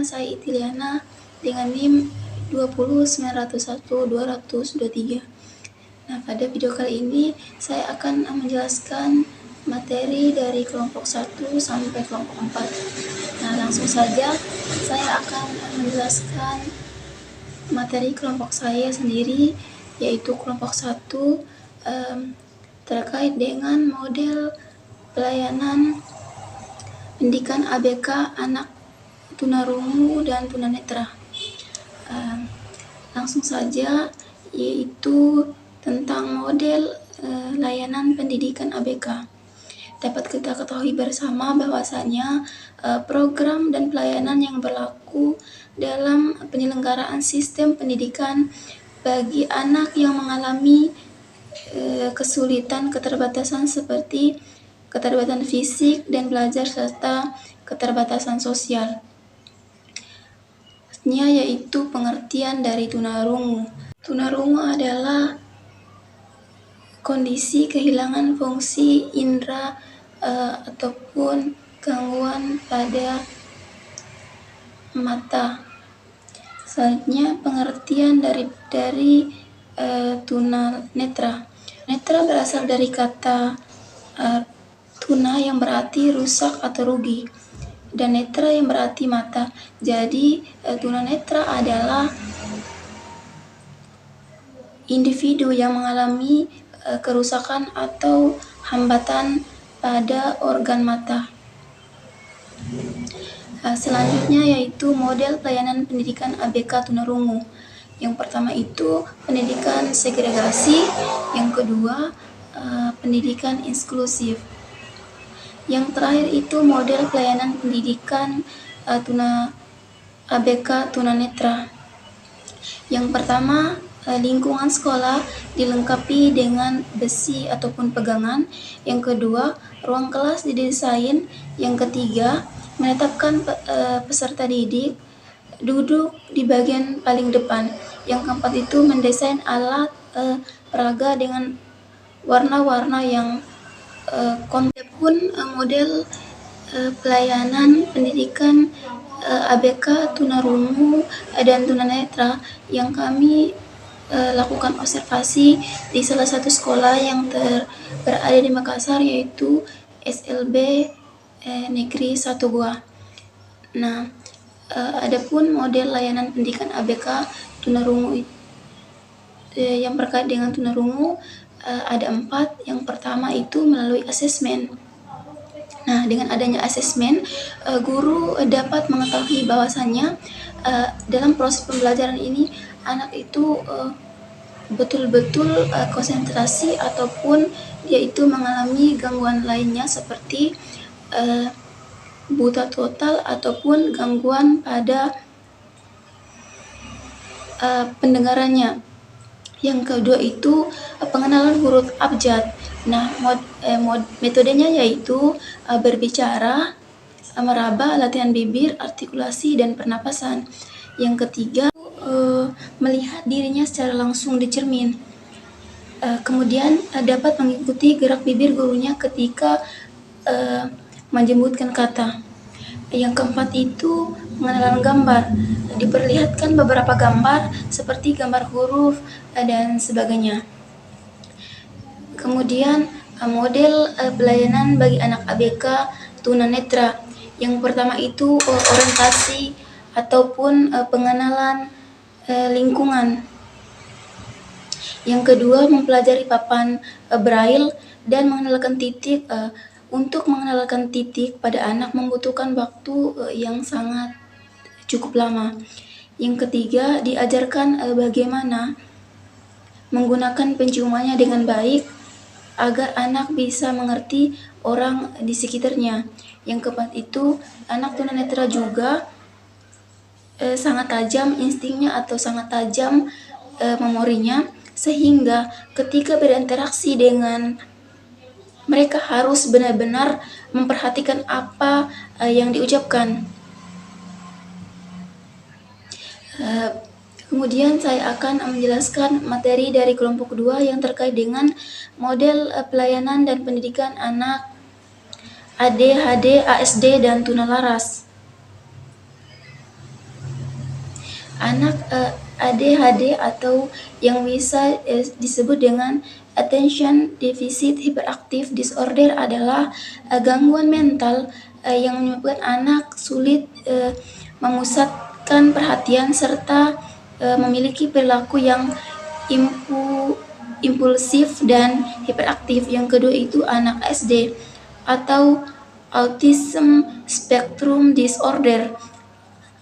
saya Itiliana dengan NIM 20901-223. Nah, pada video kali ini saya akan menjelaskan materi dari kelompok 1 sampai kelompok 4. Nah, langsung saja saya akan menjelaskan materi kelompok saya sendiri, yaitu kelompok 1 terkait dengan model pelayanan pendidikan ABK anak tunarungu dan tunanetra. Langsung saja, yaitu tentang model layanan pendidikan ABK. Dapat kita ketahui bersama bahwasanya program dan pelayanan yang berlaku dalam penyelenggaraan sistem pendidikan bagi anak yang mengalami kesulitan keterbatasan seperti keterbatasan fisik dan belajar serta keterbatasan sosial. Yaitu pengertian dari tunarungu. Tunarungu adalah kondisi kehilangan fungsi indera ataupun gangguan pada mata. Selanjutnya pengertian dari tunanetra. Netra berasal dari kata tuna yang berarti rusak atau rugi, dan netra yang berarti mata. Jadi tunanetra adalah individu yang mengalami kerusakan atau hambatan pada organ mata. Selanjutnya yaitu model pelayanan pendidikan ABK tunarungu. Yang pertama itu pendidikan segregasi, yang kedua pendidikan inklusif. Yang terakhir itu model pelayanan pendidikan ABK tunanetra. Yang pertama, lingkungan sekolah dilengkapi dengan besi ataupun pegangan. Yang kedua, ruang kelas didesain. Yang ketiga, menetapkan peserta didik duduk di bagian paling depan. Yang keempat itu mendesain alat peraga dengan warna-warna yang pun model pelayanan pendidikan ABK tunarungu dan tunanetra yang kami lakukan observasi di salah satu sekolah yang berada di Makassar, yaitu SLB Negeri 1 Goa. Nah, adapun model layanan pendidikan ABK tunarungu yang berkait dengan tunarungu ada 4. Yang pertama itu melalui asesmen. Nah, dengan adanya asesmen, guru dapat mengetahui bahwasannya dalam proses pembelajaran ini anak itu betul-betul konsentrasi ataupun dia itu mengalami gangguan lainnya seperti buta total ataupun gangguan pada pendengarannya. Yang kedua itu pengenalan huruf abjad. Nah, metodenya yaitu berbicara, meraba, latihan bibir, artikulasi, dan pernapasan. Yang ketiga, melihat dirinya secara langsung di cermin. Kemudian dapat mengikuti gerak bibir gurunya ketika menjemputkan kata. Yang keempat itu pengenalan gambar. Diperlihatkan beberapa gambar seperti gambar huruf dan sebagainya. Kemudian model pelayanan bagi anak ABK tunanetra. Yang pertama itu orientasi ataupun pengenalan lingkungan. Yang kedua mempelajari papan braille dan mengenalkan titik. Untuk mengenalkan titik pada anak membutuhkan waktu yang sangat cukup lama. Yang ketiga, diajarkan bagaimana menggunakan penciumannya dengan baik agar anak bisa mengerti orang di sekitarnya. Yang keempat itu, anak tunanetra juga sangat tajam instingnya atau sangat tajam memorinya, sehingga ketika berinteraksi dengan mereka harus benar-benar memperhatikan apa yang diucapkan. Kemudian saya akan menjelaskan materi dari kelompok 2 yang terkait dengan model pelayanan dan pendidikan anak ADHD, ASD, dan tunalaras. Anak ADHD atau yang bisa disebut dengan Attention Deficit Hyperactive Disorder adalah gangguan mental yang menyebabkan anak sulit memusatkan perhatian serta memiliki perilaku yang impulsif dan hiperaktif. Yang kedua itu anak SD atau Autism Spectrum Disorder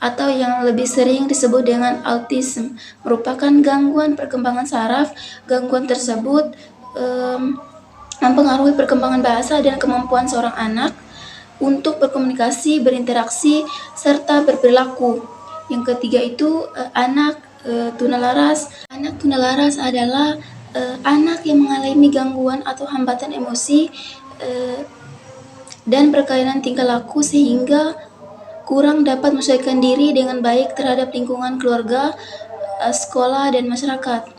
atau yang lebih sering disebut dengan autism, merupakan gangguan perkembangan saraf. Gangguan tersebut mempengaruhi perkembangan bahasa dan kemampuan seorang anak untuk berkomunikasi, berinteraksi, serta berperilaku. Yang ketiga itu anak tunalaras. Anak tunalaras adalah anak yang mengalami gangguan atau hambatan emosi dan perkainan tingkah laku sehingga kurang dapat menyesuaikan diri dengan baik terhadap lingkungan keluarga, sekolah, dan masyarakat.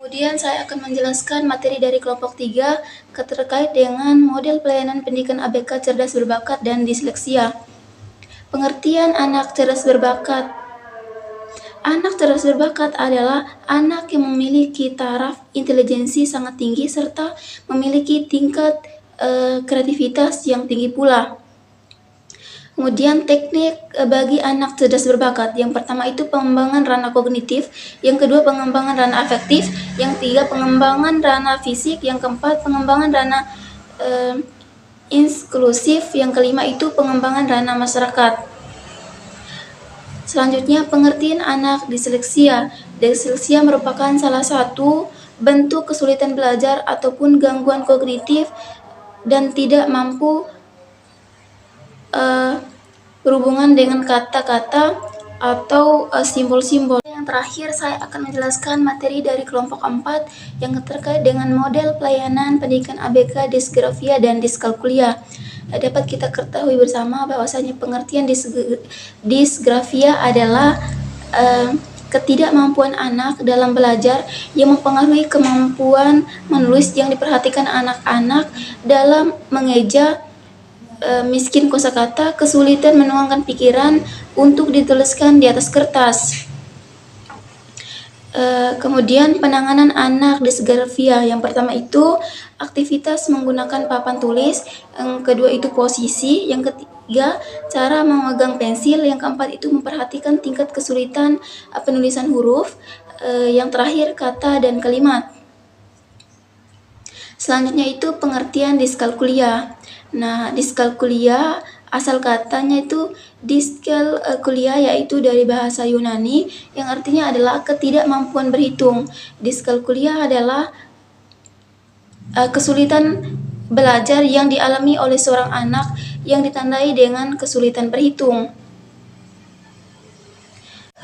Kemudian saya akan menjelaskan materi dari kelompok 3 terkait dengan model pelayanan pendidikan ABK cerdas berbakat dan disleksia. Pengertian anak cerdas berbakat. Anak cerdas berbakat adalah anak yang memiliki taraf intelijensi sangat tinggi serta memiliki tingkat kreativitas yang tinggi pula. Kemudian teknik bagi anak cerdas berbakat. Yang pertama itu pengembangan ranah kognitif, yang kedua pengembangan ranah afektif, yang ketiga pengembangan ranah fisik, yang keempat pengembangan ranah inklusif, yang kelima itu pengembangan ranah masyarakat. Selanjutnya pengertian anak disleksia. Disleksia merupakan salah satu bentuk kesulitan belajar ataupun gangguan kognitif dan tidak mampu berhubungan dengan kata-kata atau simbol-simbol. Yang terakhir saya akan menjelaskan materi dari kelompok 4 yang terkait dengan model pelayanan pendidikan ABK, disgrafia, dan diskalkulia. Dapat kita ketahui bersama bahwasanya pengertian disgrafia adalah ketidakmampuan anak dalam belajar yang mempengaruhi kemampuan menulis yang diperhatikan anak-anak dalam mengeja, miskin kosakata, kesulitan menuangkan pikiran untuk dituliskan di atas kertas. Kemudian penanganan anak disgrafia. Yang pertama itu aktivitas menggunakan papan tulis, yang kedua itu posisi, yang ketiga cara memegang pensil, yang keempat itu memperhatikan tingkat kesulitan penulisan huruf, yang terakhir kata dan kalimat. Selanjutnya itu pengertian diskalkulia. Nah, diskalkulia asal katanya itu diskalkulia, yaitu dari bahasa Yunani yang artinya adalah ketidakmampuan berhitung. Diskalkulia adalah kesulitan belajar yang dialami oleh seorang anak yang ditandai dengan kesulitan berhitung.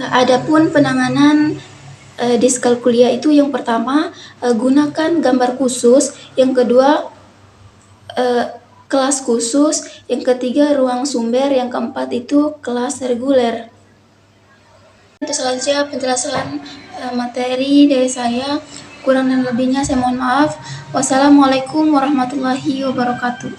Adapun penanganan diskalkulia itu yang pertama gunakan gambar khusus, yang kedua kelas khusus, yang ketiga ruang sumber, yang keempat itu kelas reguler. Itu saja penjelasan materi dari saya. Kurang dan lebihnya saya mohon maaf. Wassalamualaikum warahmatullahi wabarakatuh.